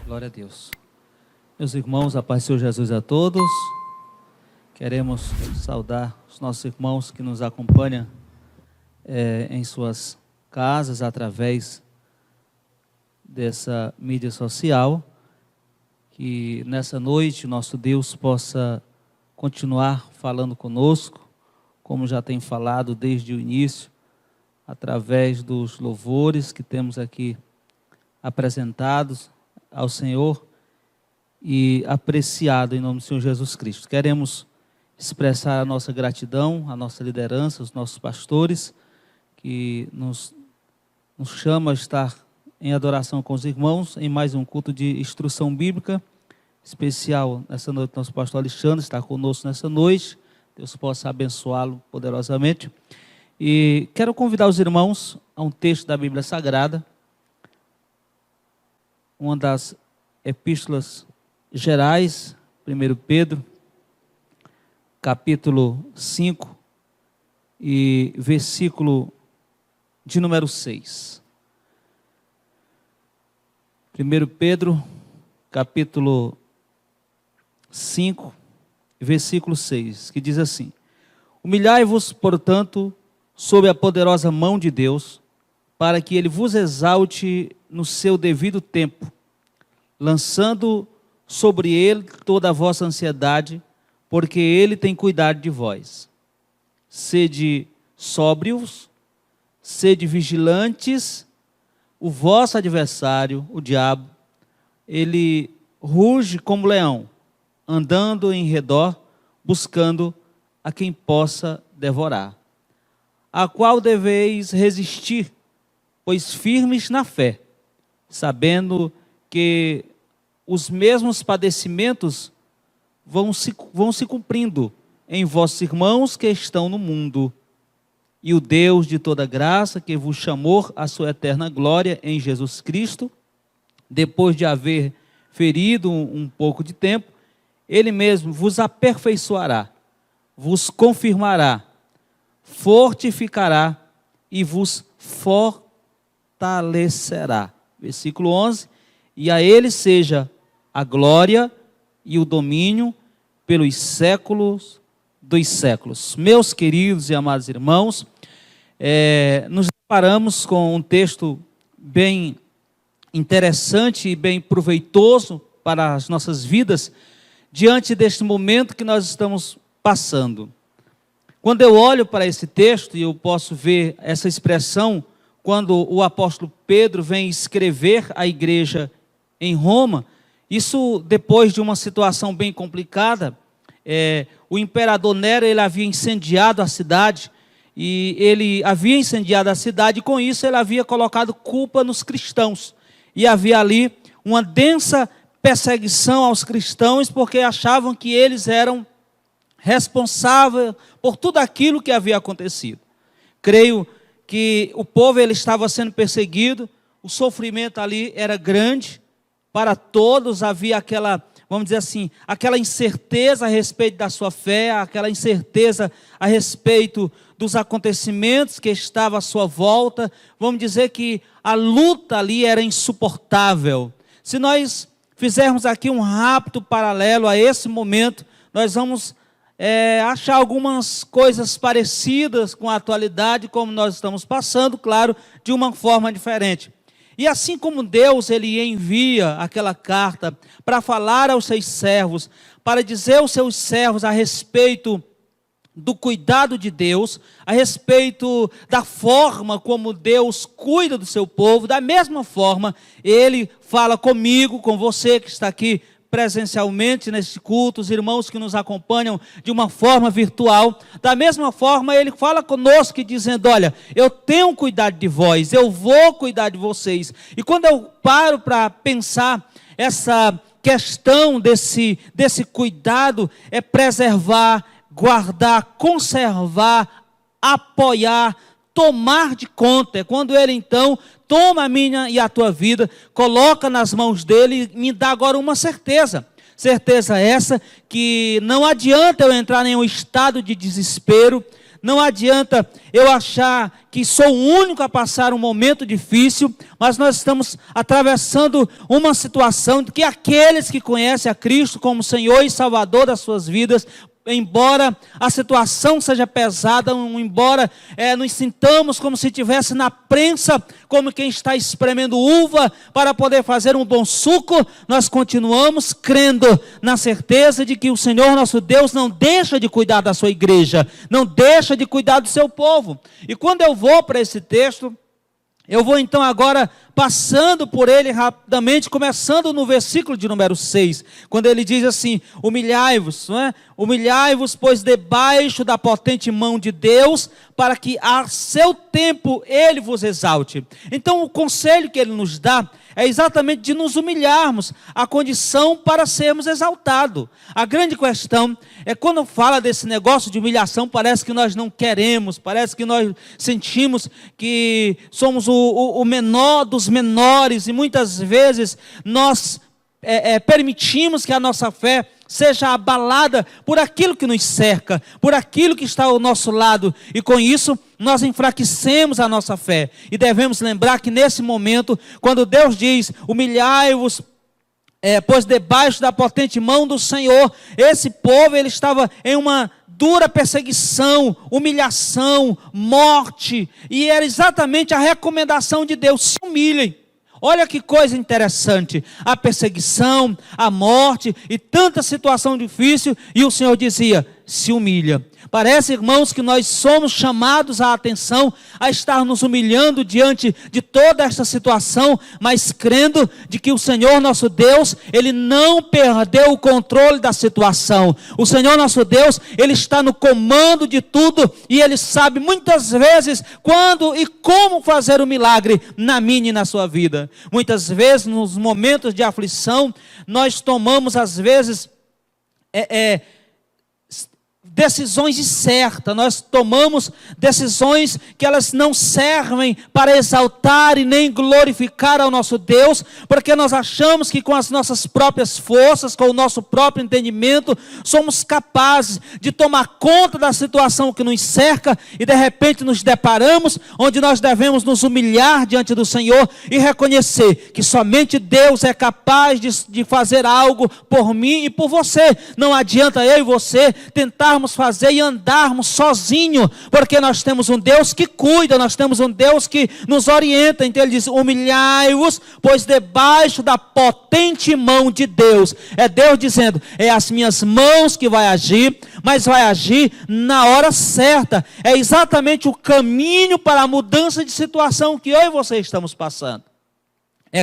Glória a Deus. Meus irmãos, a paz do Senhor Jesus a todos. Queremos saudar os nossos irmãos que nos acompanham em suas casas, através dessa mídia social. Que nessa noite nosso Deus possa continuar falando conosco, como já tem falado desde o início, através dos louvores que temos aqui apresentados ao Senhor e apreciado em nome do Senhor Jesus Cristo. Queremos expressar a nossa gratidão, a nossa liderança, os nossos pastores, que nos chama a estar em adoração com os irmãos, em mais um culto de instrução bíblica, especial nessa noite. Nosso pastor Alexandre está conosco nessa noite, Deus possa abençoá-lo poderosamente. E quero convidar os irmãos a um texto da Bíblia Sagrada, uma das epístolas gerais, 1 Pedro, capítulo 5 e versículo de número 6. 1 Pedro, capítulo 5, versículo 6, que diz assim: Humilhai-vos, portanto, sob a poderosa mão de Deus, para que Ele vos exalte no seu devido tempo, lançando sobre Ele toda a vossa ansiedade, porque Ele tem cuidado de vós. Sede sóbrios, sede vigilantes. O vosso adversário, o diabo, ele ruge como leão, andando em redor, buscando a quem possa devorar. A qual deveis resistir, pois firmes na fé, sabendo que os mesmos padecimentos vão se cumprindo em vossos irmãos que estão no mundo. E o Deus de toda graça, que vos chamou à sua eterna glória em Jesus Cristo, depois de haver ferido um pouco de tempo, Ele mesmo vos aperfeiçoará, vos confirmará, fortificará e vos fortalecerá. Versículo 11, e a Ele seja a glória e o domínio pelos séculos dos séculos. Meus queridos e amados irmãos, nos deparamos com um texto bem interessante e bem proveitoso para as nossas vidas, diante deste momento que nós estamos passando. Quando eu olho para esse texto, e eu posso ver essa expressão, quando o apóstolo Pedro vem escrever à igreja em Roma, isso depois de uma situação bem complicada. O imperador Nero, ele havia incendiado a cidade, e ele havia incendiado a cidade, e com isso ele havia colocado culpa nos cristãos, e havia ali uma densa perseguição aos cristãos, porque achavam que eles eram responsáveis por tudo aquilo que havia acontecido. Creio que o povo ele estava sendo perseguido, o sofrimento ali era grande para todos, havia aquela, vamos dizer assim, aquela incerteza a respeito da sua fé, aquela incerteza a respeito dos acontecimentos que estavam à sua volta. Vamos dizer que a luta ali era insuportável. Se nós fizermos aqui um rápido paralelo a esse momento, nós vamos achar algumas coisas parecidas com a atualidade, como nós estamos passando, claro, de uma forma diferente. E assim como Deus ele envia aquela carta para falar aos seus servos, para dizer aos seus servos a respeito do cuidado de Deus, a respeito da forma como Deus cuida do seu povo, da mesma forma, Ele fala comigo, com você que está aqui presencialmente neste culto, os irmãos que nos acompanham de uma forma virtual, da mesma forma Ele fala conosco dizendo: olha, eu tenho cuidado de vós, eu vou cuidar de vocês. E quando eu paro para pensar essa questão desse cuidado, é preservar, guardar, conservar, apoiar, tomar de conta. É quando Ele então toma a minha e a tua vida, coloca nas mãos dEle e me dá agora uma certeza. Certeza essa que não adianta eu entrar em um estado de desespero, não adianta eu achar que sou o único a passar um momento difícil, mas nós estamos atravessando uma situação de que aqueles que conhecem a Cristo como Senhor e Salvador das suas vidas, embora a situação seja pesada, embora nos sintamos como se estivesse na prensa, como quem está espremendo uva para poder fazer um bom suco, nós continuamos crendo na certeza de que o Senhor nosso Deus não deixa de cuidar da sua igreja, não deixa de cuidar do seu povo. E quando eu vou para esse texto, eu vou então agora passando por ele rapidamente, começando no versículo de número 6, quando ele diz assim: humilhai-vos, não é? Humilhai-vos, pois debaixo da potente mão de Deus, para que a seu tempo ele vos exalte. Então o conselho que ele nos dá é exatamente de nos humilharmos, a condição para sermos exaltados. A grande questão é quando fala desse negócio de humilhação, parece que nós não queremos, parece que nós sentimos que somos o menor dos menores, e muitas vezes nós permitimos que a nossa fé seja abalada por aquilo que nos cerca, por aquilo que está ao nosso lado, e com isso nós enfraquecemos a nossa fé. E devemos lembrar que nesse momento, quando Deus diz: humilhai-vos, pois debaixo da potente mão do Senhor, esse povo ele estava em uma dura perseguição, humilhação, morte, e era exatamente a recomendação de Deus: se humilhem. Olha que coisa interessante, a perseguição, a morte e tanta situação difícil, e o Senhor dizia: se humilha. Parece, irmãos, que nós somos chamados a atenção a estar nos humilhando diante de toda esta situação, mas crendo de que o Senhor nosso Deus, Ele não perdeu o controle da situação. O Senhor nosso Deus, Ele está no comando de tudo, e Ele sabe muitas vezes quando e como fazer o milagre na minha e na sua vida. Muitas vezes, nos momentos de aflição, nós tomamos às vezes decisões incertas, nós tomamos decisões que elas não servem para exaltar e nem glorificar ao nosso Deus, porque nós achamos que com as nossas próprias forças, com o nosso próprio entendimento, somos capazes de tomar conta da situação que nos cerca, e de repente nos deparamos onde nós devemos nos humilhar diante do Senhor e reconhecer que somente Deus é capaz de fazer algo por mim e por você. Não adianta eu e você tentarmos fazer e andarmos sozinhos, porque nós temos um Deus que cuida, nós temos um Deus que nos orienta. Então ele diz: humilhai-vos, pois debaixo da potente mão de Deus. É Deus dizendo: é as minhas mãos que vai agir, mas vai agir na hora certa. É exatamente o caminho para a mudança de situação que eu e você estamos passando.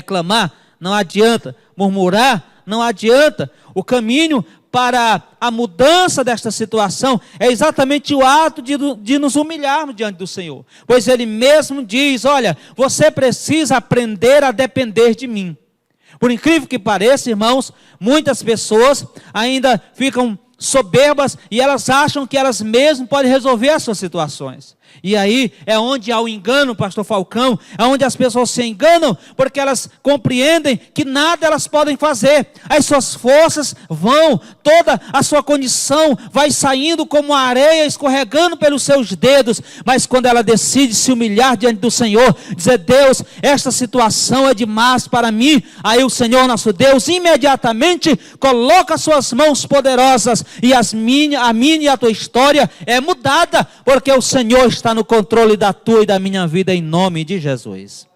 Clamar, não adianta. Murmurar, não adianta. O caminho para a mudança desta situação é exatamente o ato de nos humilharmos diante do Senhor. Pois Ele mesmo diz: olha, você precisa aprender a depender de mim. Por incrível que pareça, irmãos, muitas pessoas ainda ficam soberbas e elas acham que elas mesmas podem resolver as suas situações. E aí é onde há o engano, pastor Falcão, é onde as pessoas se enganam, porque elas compreendem que nada elas podem fazer. As suas forças vão, toda a sua condição vai saindo como a areia, escorregando pelos seus dedos. Mas quando ela decide se humilhar diante do Senhor, dizer: Deus, esta situação é demais para mim, aí o Senhor nosso Deus imediatamente coloca as suas mãos poderosas, e a minha e a tua história é mudada, porque o Senhor está no controle da tua e da minha vida, em nome de Jesus.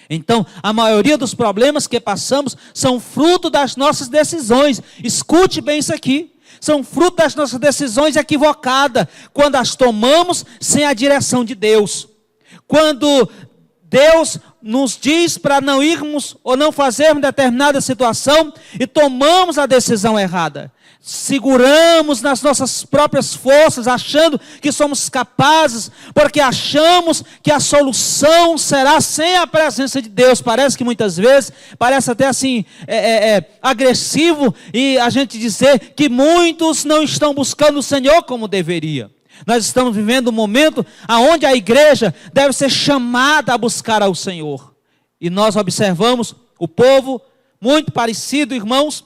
Então, a maioria dos problemas que passamos são fruto das nossas decisões. Escute bem isso aqui. São fruto das nossas decisões equivocadas, quando as tomamos sem a direção de Deus. Quando Deus nos diz para não irmos ou não fazermos determinada situação e tomamos a decisão errada. Seguramos nas nossas próprias forças, achando que somos capazes, porque achamos que a solução será sem a presença de Deus. Parece que muitas vezes, parece até assim, agressivo, e a gente dizer que muitos não estão buscando o Senhor como deveria. Nós estamos vivendo um momento onde a igreja deve ser chamada a buscar ao Senhor. E nós observamos o povo muito parecido, irmãos,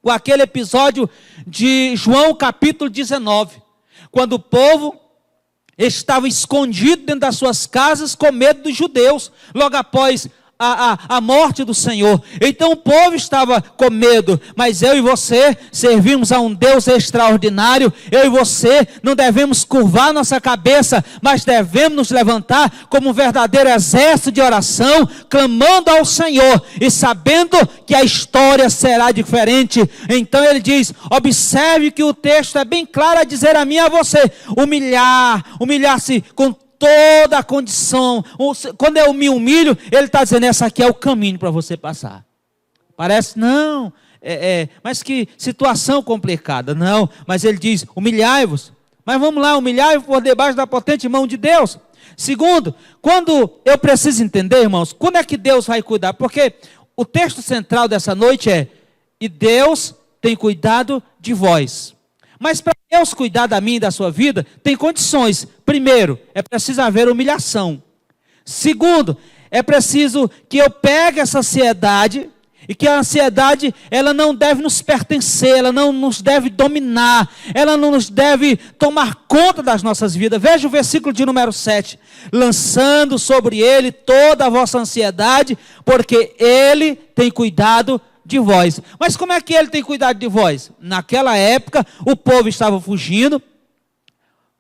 com aquele episódio de João capítulo 19, quando o povo estavam escondidos dentro das suas casas com medo dos judeus, logo após a morte do Senhor. Então o povo estava com medo, mas eu e você servimos a um Deus extraordinário. Eu e você não devemos curvar nossa cabeça, mas devemos nos levantar como um verdadeiro exército de oração, clamando ao Senhor e sabendo que a história será diferente. Então ele diz, observe que o texto é bem claro a dizer a mim e a você, humilhar-se com toda a condição. Quando eu me humilho, ele está dizendo, essa aqui é o caminho para você passar. Parece, não, mas que situação complicada. Não, mas ele diz, humilhai-vos. Mas vamos lá, humilhai-vos por debaixo da potente mão de Deus. Segundo, quando eu preciso entender, irmãos, quando é que Deus vai cuidar? Porque o texto central dessa noite é, e Deus tem cuidado de vós. Mas para Deus cuidar da minha e da sua vida, tem condições. Primeiro, é preciso haver humilhação. Segundo, é preciso que eu pegue essa ansiedade, e que a ansiedade, ela não deve nos pertencer, ela não nos deve dominar, ela não nos deve tomar conta das nossas vidas. Veja o versículo de número 7. Lançando sobre ele toda a vossa ansiedade, porque ele tem cuidado de vós. Mas como é que ele tem cuidado de vós? Naquela época, o povo estava fugindo,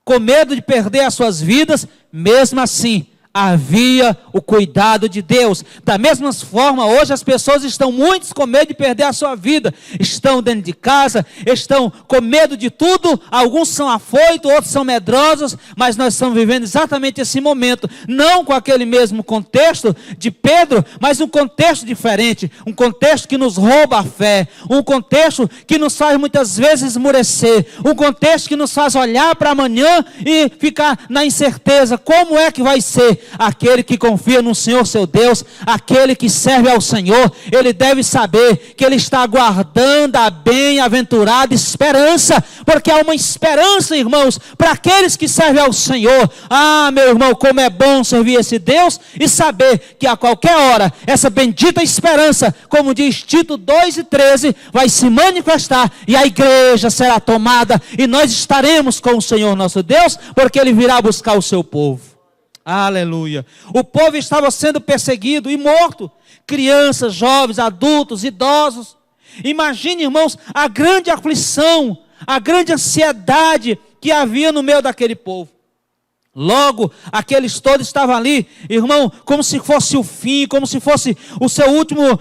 com medo de perder as suas vidas. Mesmo assim, havia o cuidado de Deus. Da mesma forma, hoje as pessoas estão muitos com medo de perder a sua vida. Estão dentro de casa, estão com medo de tudo. Alguns são afoitos, outros são medrosos. Mas nós estamos vivendo exatamente esse momento. Não com aquele mesmo contexto de Pedro, mas um contexto diferente. Um contexto que nos rouba a fé. Um contexto que nos faz muitas vezes esmurecer. Um contexto que nos faz olhar para amanhã e ficar na incerteza. Como é que vai ser? Aquele que confia no Senhor seu Deus, aquele que serve ao Senhor, ele deve saber que ele está aguardando a bem-aventurada esperança, porque há uma esperança, irmãos, para aqueles que servem ao Senhor. Ah, meu irmão, como é bom servir esse Deus e saber que a qualquer hora, essa bendita esperança, como diz Tito 2:13, vai se manifestar e a igreja será tomada e nós estaremos com o Senhor nosso Deus, porque ele virá buscar o seu povo. Aleluia. O povo estava sendo perseguido e morto. Crianças, jovens, adultos, idosos. Imagine, irmãos, a grande aflição, a grande ansiedade que havia no meio daquele povo. Logo, aqueles todos estavam ali, irmão, como se fosse o fim, como se fosse o seu último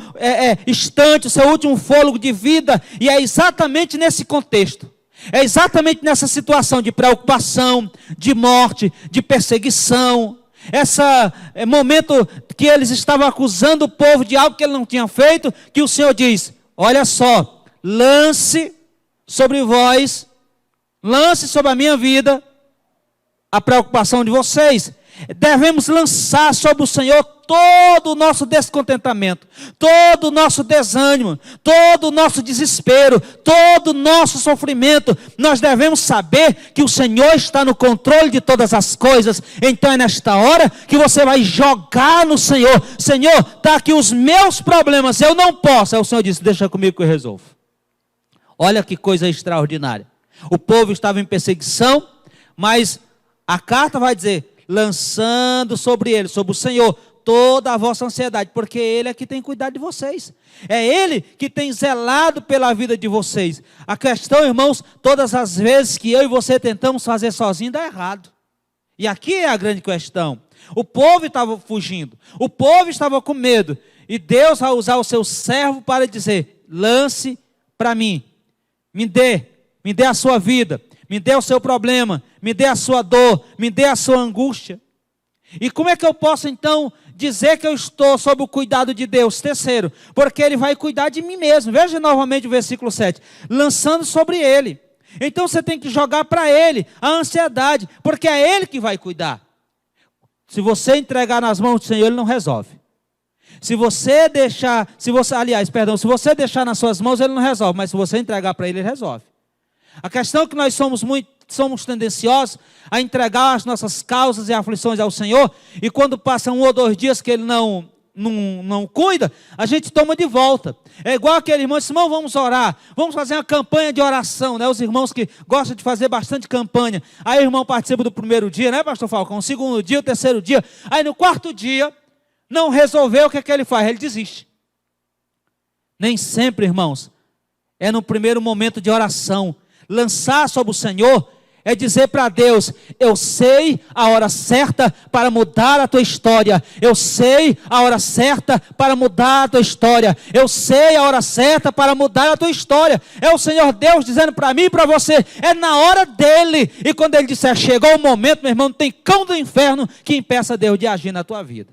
instante, o seu último fôlego de vida. E é exatamente nesse contexto. É exatamente nessa situação de preocupação, de morte, de perseguição. Esse momento que eles estavam acusando o povo de algo que ele não tinha feito, que o Senhor diz, olha só, lance sobre vós, lance sobre a minha vida, a preocupação de vocês. Devemos lançar sobre o Senhor todo o nosso descontentamento, todo o nosso desânimo, todo o nosso desespero, todo o nosso sofrimento. Nós devemos saber que o Senhor está no controle de todas as coisas. Então é nesta hora que você vai jogar no Senhor. Senhor, está aqui os meus problemas, eu não posso. Aí o Senhor disse, deixa comigo que eu resolvo. Olha que coisa extraordinária. O povo estava em perseguição, mas a carta vai dizer, lançando sobre ele, sobre o Senhor, toda a vossa ansiedade, porque Ele é que tem cuidado de vocês. É Ele que tem zelado pela vida de vocês. A questão, irmãos, todas as vezes que eu e você tentamos fazer sozinho, dá errado. E aqui é a grande questão. O povo estava fugindo, o povo estava com medo, e Deus vai usar o seu servo para dizer, lance para mim, me dê a sua vida, me dê o seu problema, me dê a sua dor, me dê a sua angústia. E como é que eu posso então dizer que eu estou sob o cuidado de Deus? Terceiro, porque Ele vai cuidar de mim mesmo. Veja novamente o versículo 7, lançando sobre Ele. Então você tem que jogar para Ele a ansiedade, porque é Ele que vai cuidar. Se você entregar nas mãos do Senhor, Ele não resolve. Se você deixar deixar nas suas mãos, Ele não resolve, mas se você entregar para Ele, Ele resolve. A questão é que nós somos tendenciosos a entregar as nossas causas e aflições ao Senhor, e quando passam 1 ou 2 dias que Ele não não cuida, a gente toma de volta. É igual aquele irmão, disse, irmão, vamos orar, vamos fazer uma campanha de oração, né? Os irmãos que gostam de fazer bastante campanha, aí o irmão participa do primeiro dia, né, pastor Falcão? O segundo dia, o terceiro dia, aí no quarto dia, não resolveu, o que é que ele faz? Ele desiste. Nem sempre, irmãos, é no primeiro momento de oração, lançar sobre o Senhor, é dizer para Deus, eu sei a hora certa para mudar a tua história, eu sei a hora certa para mudar a tua história, eu sei a hora certa para mudar a tua história, é o Senhor Deus dizendo para mim e para você, é na hora dele, e quando ele disser, chegou o momento, meu irmão, não tem cão do inferno que impeça Deus de agir na tua vida.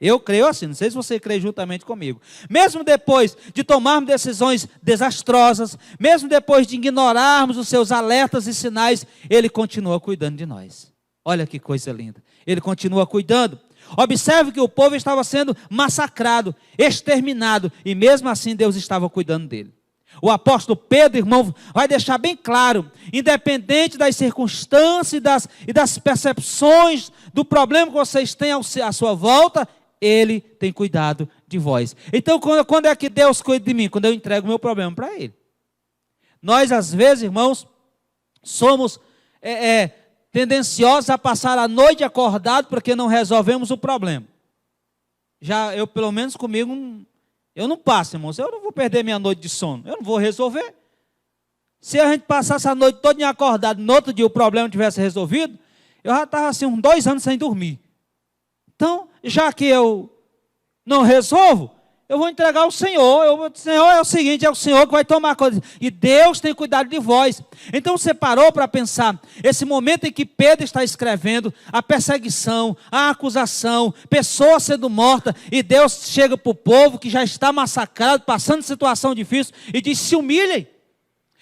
Eu creio assim, não sei se você crê juntamente comigo. Mesmo depois de tomarmos decisões desastrosas, mesmo depois de ignorarmos os seus alertas e sinais, Ele continua cuidando de nós. Olha que coisa linda. Ele continua cuidando. Observe que o povo estava sendo massacrado, exterminado, e mesmo assim Deus estava cuidando dele. O apóstolo Pedro, irmão, vai deixar bem claro, independente das circunstâncias e das percepções do problema que vocês têm à sua volta, Ele tem cuidado de vós. Então, quando é que Deus cuida de mim? Quando eu entrego o meu problema para Ele. Nós, às vezes, irmãos, somos tendenciosos a passar a noite acordado porque não resolvemos o problema. Eu, pelo menos comigo, eu não passo, irmãos. Eu não vou perder minha noite de sono. Eu não vou resolver. Se a gente passasse a noite toda acordado, no outro dia o problema tivesse resolvido, eu já estava assim, uns 2 anos sem dormir. Então, já que eu não resolvo, eu vou entregar ao Senhor. Senhor, é o seguinte, é o Senhor que vai tomar conta. E Deus tem cuidado de vós. Então você parou para pensar, esse momento em que Pedro está escrevendo, a perseguição, a acusação, pessoas sendo mortas, e Deus chega para o povo que já está massacrado, passando situação difícil, e diz, se humilhem.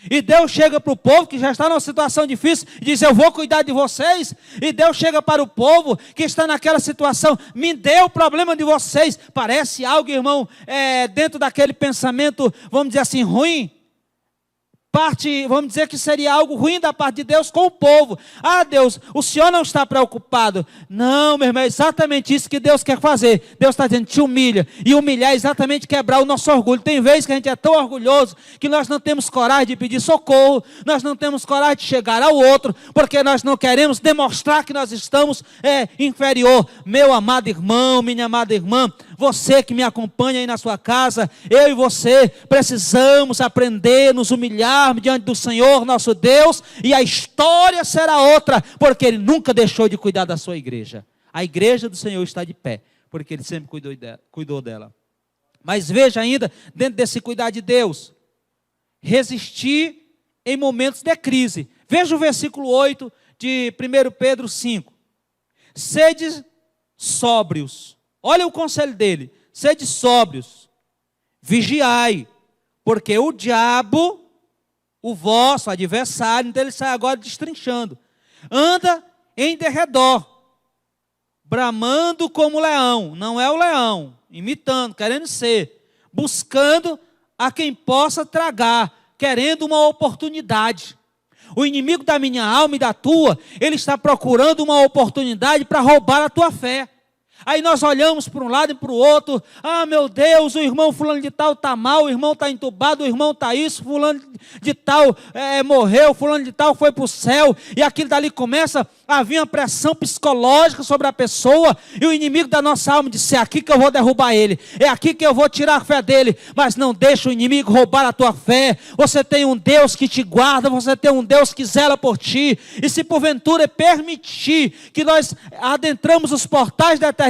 E Deus chega para o povo que já está numa situação difícil e diz, eu vou cuidar de vocês. E Deus chega para o povo que está naquela situação, me dê o problema de vocês. Parece algo, irmão, dentro daquele pensamento, vamos dizer assim, ruim. Vamos dizer que seria algo ruim da parte de Deus com o povo. Ah, Deus, o Senhor não está preocupado. Não, meu irmão, é exatamente isso que Deus quer fazer. Deus está dizendo, te humilha. E humilhar é exatamente quebrar o nosso orgulho. Tem vezes que a gente é tão orgulhoso que nós não temos coragem de pedir socorro. Nós não temos coragem de chegar ao outro, porque nós não queremos demonstrar que nós estamos inferior. Meu amado irmão, minha amada irmã, você que me acompanha aí na sua casa, eu e você precisamos aprender, nos humilhar diante do Senhor nosso Deus, e a história será outra, porque Ele nunca deixou de cuidar da sua igreja. A igreja do Senhor está de pé, porque Ele sempre cuidou dela. Mas veja ainda, dentro desse cuidar de Deus, resistir em momentos de crise. Veja o versículo 8 de 1 Pedro 5. Sede sóbrios. Olha o conselho dele. Sede sóbrios. Vigiai. Porque o diabo, o vosso adversário, então ele sai agora destrinchando. Anda em derredor, bramando como leão. Não é o leão, imitando, querendo ser. Buscando a quem possa tragar, querendo uma oportunidade. O inimigo da minha alma e da tua, ele está procurando uma oportunidade para roubar a tua fé. Aí nós olhamos para um lado e para o outro, ah, meu Deus, o irmão fulano de tal está mal, o irmão está entubado, o irmão está isso, fulano de tal morreu, fulano de tal foi para o céu, e aquilo dali começa a vir uma pressão psicológica sobre a pessoa, e o inimigo da nossa alma diz, é aqui que eu vou derrubar ele, é aqui que eu vou tirar a fé dele, mas não deixa o inimigo roubar a tua fé. Você tem um Deus que te guarda, você tem um Deus que zela por ti, e se porventura permitir que nós adentramos os portais da eternidade,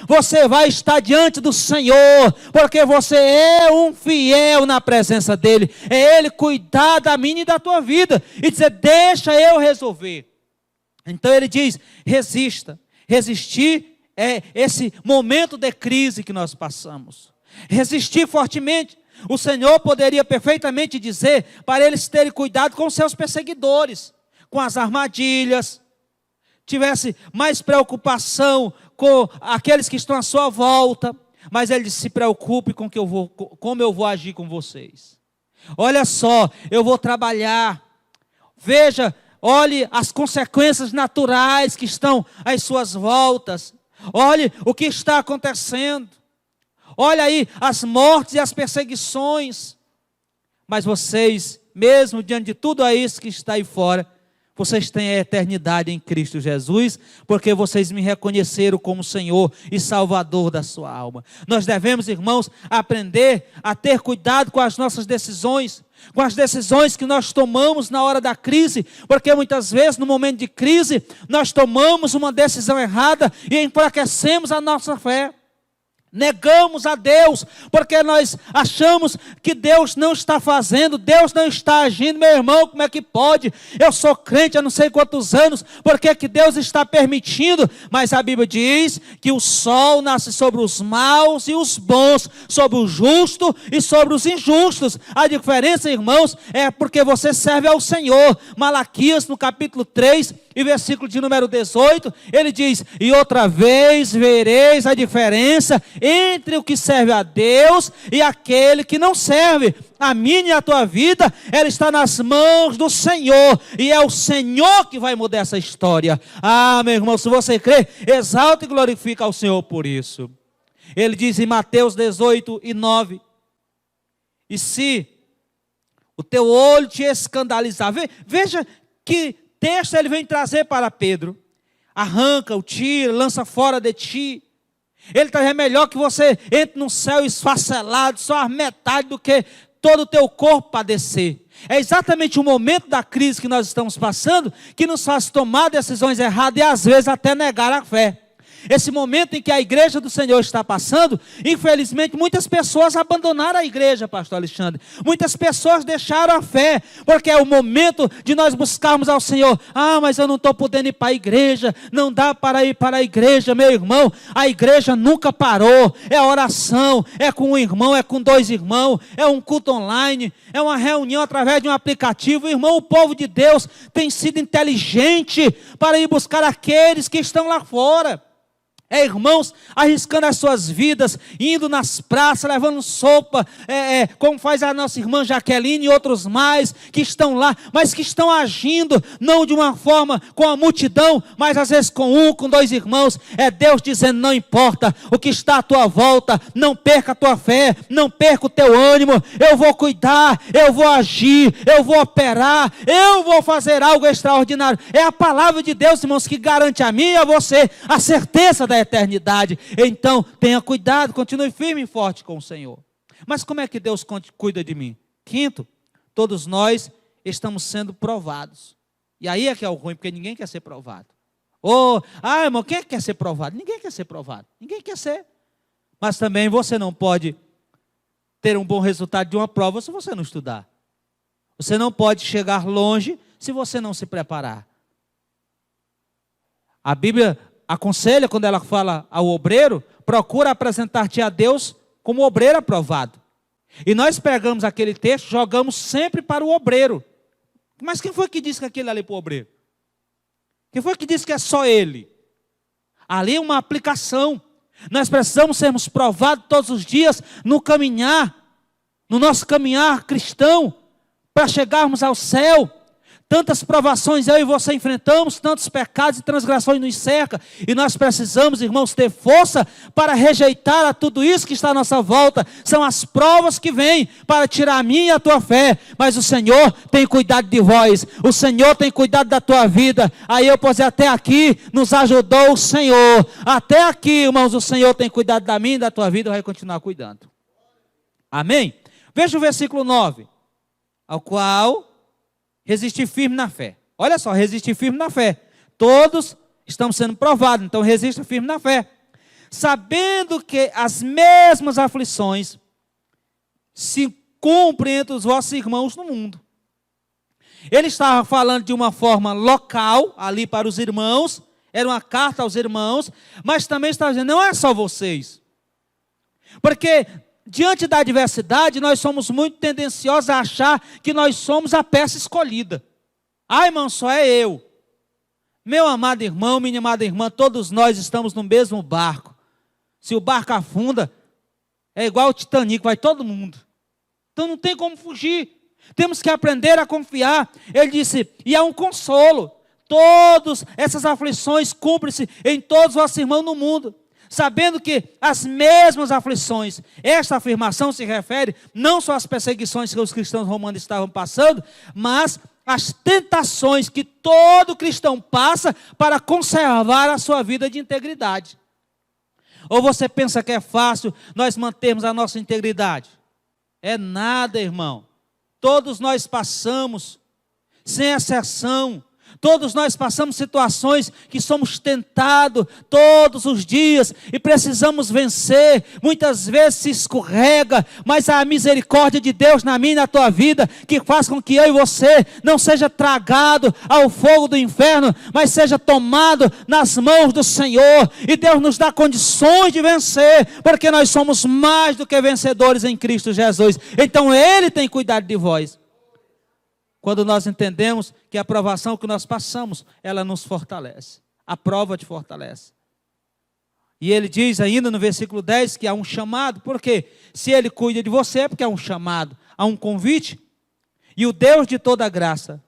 você vai estar diante do Senhor, porque você é um fiel na presença dele, é ele cuidar da minha e da tua vida, e dizer, deixa eu resolver. Então ele diz, resista. Resistir é esse momento de crise que nós passamos. Resistir fortemente. O Senhor poderia perfeitamente dizer para eles terem cuidado com seus perseguidores, com as armadilhas, tivesse mais preocupação com aqueles que estão à sua volta, mas ele disse, se preocupe com como eu vou agir com vocês. Olha só, eu vou trabalhar. Veja, olhe as consequências naturais que estão às suas voltas. Olhe o que está acontecendo. Olha aí as mortes e as perseguições. Mas vocês, mesmo diante de tudo isso que está aí fora, vocês têm a eternidade em Cristo Jesus, porque vocês me reconheceram como Senhor e Salvador da sua alma. Nós devemos, irmãos, aprender a ter cuidado com as nossas decisões, com as decisões que nós tomamos na hora da crise, porque muitas vezes no momento de crise, nós tomamos uma decisão errada e enfraquecemos a nossa fé. Negamos a Deus, porque nós achamos que Deus não está fazendo, Deus não está agindo. Meu irmão, como é que pode? Eu sou crente há não sei quantos anos, por que que Deus está permitindo? Mas a Bíblia diz que o sol nasce sobre os maus e os bons, sobre o justo e sobre os injustos. A diferença, irmãos, é porque você serve ao Senhor. Malaquias, no capítulo 3, e versículo de número 18, ele diz: e outra vez vereis a diferença entre o que serve a Deus e aquele que não serve. A minha e a tua vida, ela está nas mãos do Senhor, e é o Senhor que vai mudar essa história. Ah, meu irmão, se você crê, exalta e glorifica ao Senhor por isso. Ele diz em Mateus 18 e 9, e se o teu olho te escandalizar, veja que texto ele vem trazer para Pedro: arranca, o tira, lança fora de ti. Ele está dizendo: é melhor que você entre no céu esfacelado, só a metade do que todo o teu corpo padecer. É exatamente o momento da crise que nós estamos passando que nos faz tomar decisões erradas e às vezes até negar a fé. Esse momento em que a igreja do Senhor está passando, infelizmente muitas pessoas abandonaram a igreja, pastor Alexandre. Muitas pessoas deixaram a fé, porque é o momento de nós buscarmos ao Senhor. Ah, mas eu não estou podendo ir para a igreja, não dá para ir para a igreja. Meu irmão, a igreja nunca parou. É oração, é com um irmão, é com dois irmãos, é um culto online, é uma reunião através de um aplicativo. Irmão, o povo de Deus tem sido inteligente para ir buscar aqueles que estão lá fora. É irmãos arriscando as suas vidas, indo nas praças, levando sopa, como faz a nossa irmã Jaqueline e outros mais que estão lá, mas que estão agindo, não de uma forma com a multidão, mas às vezes com um, com dois irmãos. É Deus dizendo: não importa o que está à tua volta, não perca a tua fé, não perca o teu ânimo, eu vou cuidar, eu vou agir, eu vou operar, eu vou fazer algo extraordinário. É a palavra de Deus, irmãos, que garante a mim e a você a certeza da eternidade. Então tenha cuidado, continue firme e forte com o Senhor. Mas como é que Deus cuida de mim? Quinto, todos nós estamos sendo provados. E aí é que é o ruim, porque ninguém quer ser provado. Irmão, quem é que quer ser provado? Ninguém quer ser provado, ninguém quer ser. Mas também você não pode ter um bom resultado de uma prova se você não estudar. Você não pode chegar longe se você não se preparar. A Bíblia aconselha, quando ela fala ao obreiro: procura apresentar-te a Deus como obreiro aprovado. E nós pegamos aquele texto, jogamos sempre para o obreiro. Mas quem foi que disse que aquele ali é para o obreiro? Quem foi que disse que é só ele? Ali é uma aplicação. Nós precisamos sermos provados todos os dias no caminhar, no nosso caminhar cristão, para chegarmos ao céu. Tantas provações eu e você enfrentamos, tantos pecados e transgressões nos cercam, e nós precisamos, irmãos, ter força para rejeitar a tudo isso que está à nossa volta. São as provas que vêm para tirar a minha e a tua fé, mas o Senhor tem cuidado de vós, o Senhor tem cuidado da tua vida. Aí eu posso dizer: até aqui nos ajudou o Senhor, até aqui, irmãos, o Senhor tem cuidado da minha e da tua vida, vai continuar cuidando. Amém? Veja o versículo 9, ao qual resistir firme na fé. Olha só, resistir firme na fé. Todos estamos sendo provados, então resista firme na fé. Sabendo que as mesmas aflições se cumprem entre os vossos irmãos no mundo. Ele estava falando de uma forma local, ali para os irmãos, era uma carta aos irmãos, mas também estava dizendo: não é só vocês. Porque diante da adversidade, nós somos muito tendenciosos a achar que nós somos a peça escolhida. Irmão, só é eu. Meu amado irmão, minha amada irmã, todos nós estamos no mesmo barco. Se o barco afunda, é igual o Titanic, vai todo mundo. Então não tem como fugir. Temos que aprender a confiar. Ele disse: e é um consolo. Todas essas aflições cumprem-se em todos os vossos irmãos no mundo. sabendo que as mesmas aflições, esta afirmação se refere não só às perseguições que os cristãos romanos estavam passando, mas às tentações que todo cristão passa para conservar a sua vida de integridade. Ou você pensa que é fácil nós mantermos a nossa integridade? É nada, irmão. Todos nós passamos, sem exceção. Todos nós passamos situações que somos tentados todos os dias e precisamos vencer. Muitas vezes se escorrega, mas a misericórdia de Deus na minha e na tua vida, que faz com que eu e você não seja tragado ao fogo do inferno, mas seja tomado nas mãos do Senhor. E Deus nos dá condições de vencer, porque nós somos mais do que vencedores em Cristo Jesus. Então Ele tem cuidado de vós. Quando nós entendemos que a provação que nós passamos, ela nos fortalece. A prova te fortalece. E ele diz ainda no versículo 10 que há um chamado. Por quê? Se ele cuida de você é porque há um chamado, há um convite. E o Deus de toda graça,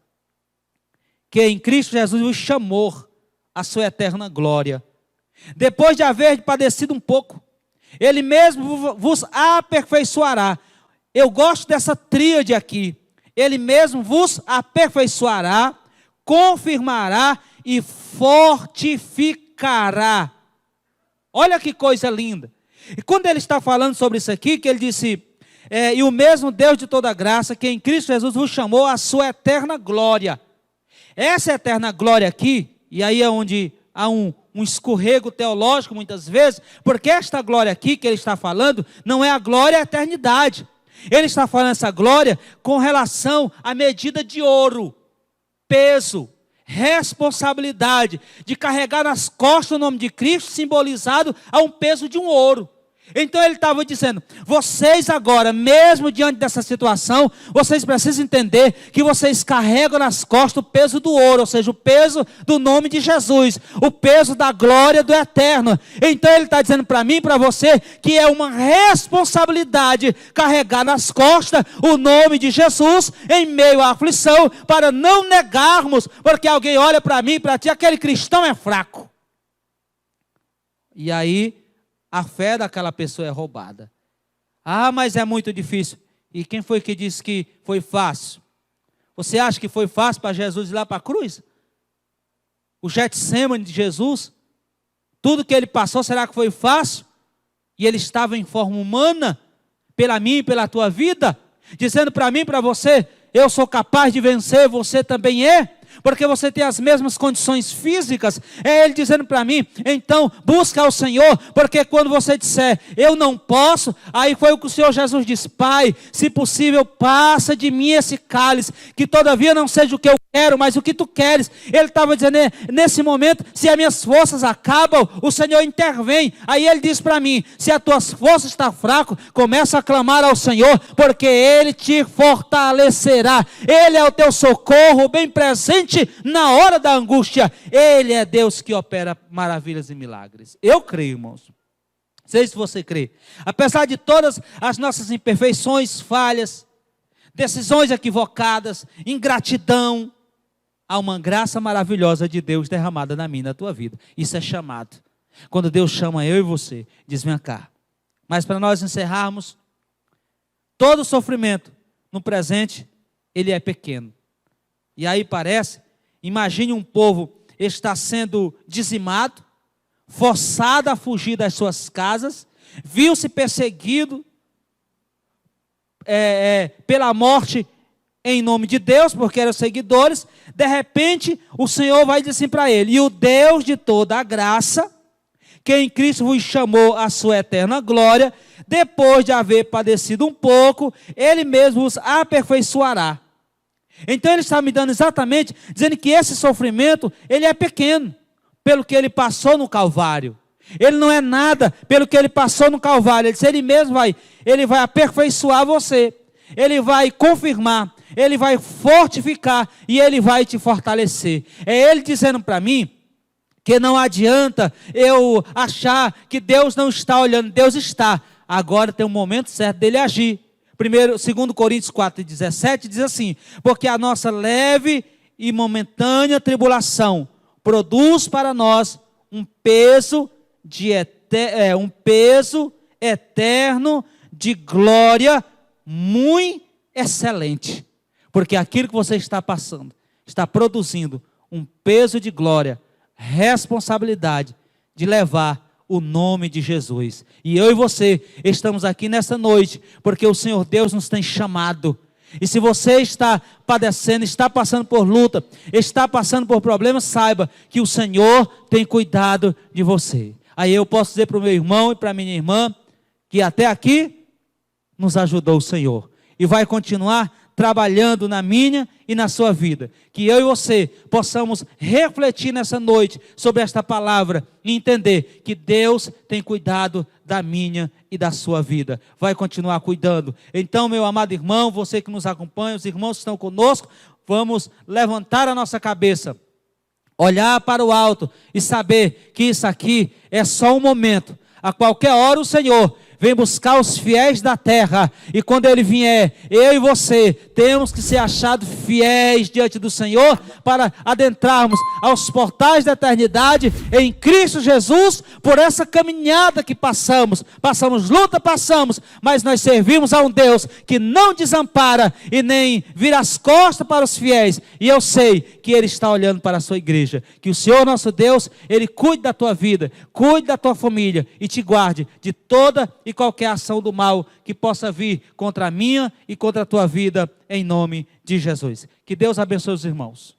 que em Cristo Jesus vos chamou à sua eterna glória, depois de haver padecido um pouco, Ele mesmo vos aperfeiçoará. Eu gosto dessa tríade aqui. Ele mesmo vos aperfeiçoará, confirmará e fortificará. Olha que coisa linda. E quando ele está falando sobre isso aqui, que ele disse, e o mesmo Deus de toda graça, que em Cristo Jesus vos chamou à sua eterna glória. Essa eterna glória aqui, e aí é onde há um escorrego teológico muitas vezes, porque esta glória aqui que ele está falando, não é a glória à eternidade. Ele está falando essa glória com relação à medida de ouro, peso, responsabilidade, de carregar nas costas o nome de Cristo, simbolizado a um peso de um ouro. Então ele estava dizendo, vocês agora, mesmo diante dessa situação, vocês precisam entender que vocês carregam nas costas o peso do ouro, ou seja, o peso do nome de Jesus, o peso da glória do eterno. Então ele está dizendo para mim e para você, que é uma responsabilidade carregar nas costas o nome de Jesus, em meio à aflição, para não negarmos, porque alguém olha para mim e para ti, aquele cristão é fraco. E aí, a fé daquela pessoa é roubada. Ah, mas é muito difícil. E quem foi que disse que foi fácil? Você acha que foi fácil para Jesus ir lá para a cruz? O Getsemane de Jesus? Tudo que ele passou, será que foi fácil? E ele estava em forma humana, pela minha e pela tua vida, dizendo para mim e para você, eu sou capaz de vencer, você também é? Porque você tem as mesmas condições físicas. É ele dizendo para mim, então busca ao Senhor, porque quando você disser, eu não posso, aí foi o que o Senhor Jesus disse, Pai, se possível passa de mim esse cálice, que todavia não seja o que eu quero, mas o que tu queres. Ele estava dizendo, nesse momento, se as minhas forças acabam, o Senhor intervém. Aí ele diz para mim, se as tuas forças estão fracas, começa a clamar ao Senhor, porque Ele te fortalecerá. Ele é o teu socorro bem presente na hora da angústia. Ele é Deus que opera maravilhas e milagres. Eu creio, irmãos. Não sei se você crê. Apesar de todas as nossas imperfeições, falhas, decisões equivocadas, ingratidão, há uma graça maravilhosa de Deus derramada na minha e na tua vida. Isso é chamado. Quando Deus chama eu e você, diz, vem cá. Mas para nós encerrarmos, todo sofrimento no presente, ele é pequeno. E aí parece, imagine um povo está sendo dizimado, forçado a fugir das suas casas, viu-se perseguido pela morte em nome de Deus, porque eram seguidores. De repente, o Senhor vai dizer assim para ele, e o Deus de toda a graça, que em Cristo vos chamou à sua eterna glória, depois de haver padecido um pouco, Ele mesmo vos aperfeiçoará. Então ele está me dando exatamente, dizendo que esse sofrimento, ele é pequeno, pelo que ele passou no Calvário. Ele não é nada pelo que ele passou no Calvário. Ele disse, ele vai aperfeiçoar você. Ele vai confirmar, ele vai fortificar e ele vai te fortalecer. É ele dizendo para mim, que não adianta eu achar que Deus não está olhando, Deus está. Agora tem um momento certo dele agir. 2 Coríntios 4,17 diz assim, porque a nossa leve e momentânea tribulação produz para nós um peso de eterno um peso eterno de glória muito excelente. Porque aquilo que você está passando está produzindo um peso de glória, responsabilidade de levar o nome de Jesus. E eu e você estamos aqui nessa noite porque o Senhor Deus nos tem chamado. E se você está padecendo, está passando por luta, está passando por problemas, saiba que o Senhor tem cuidado de você. Aí eu posso dizer para o meu irmão e para a minha irmã que até aqui nos ajudou o Senhor. E vai continuar trabalhando na minha e na sua vida. Que eu e você possamos refletir nessa noite sobre esta palavra e entender que Deus tem cuidado da minha e da sua vida. Vai continuar cuidando. Então, meu amado irmão, você que nos acompanha, os irmãos que estão conosco, vamos levantar a nossa cabeça, olhar para o alto e saber que isso aqui é só um momento. A qualquer hora o Senhor vem buscar os fiéis da terra, e quando Ele vier, eu e você temos que ser achados fiéis diante do Senhor, para adentrarmos aos portais da eternidade, em Cristo Jesus, por essa caminhada que passamos luta, mas nós servimos a um Deus que não desampara, e nem vira as costas para os fiéis, e eu sei que Ele está olhando para a sua igreja, que o Senhor nosso Deus, Ele cuide da tua vida, cuide da tua família, e te guarde de toda e qualquer ação do mal que possa vir contra a minha e contra a tua vida, em nome de Jesus. Que Deus abençoe os irmãos.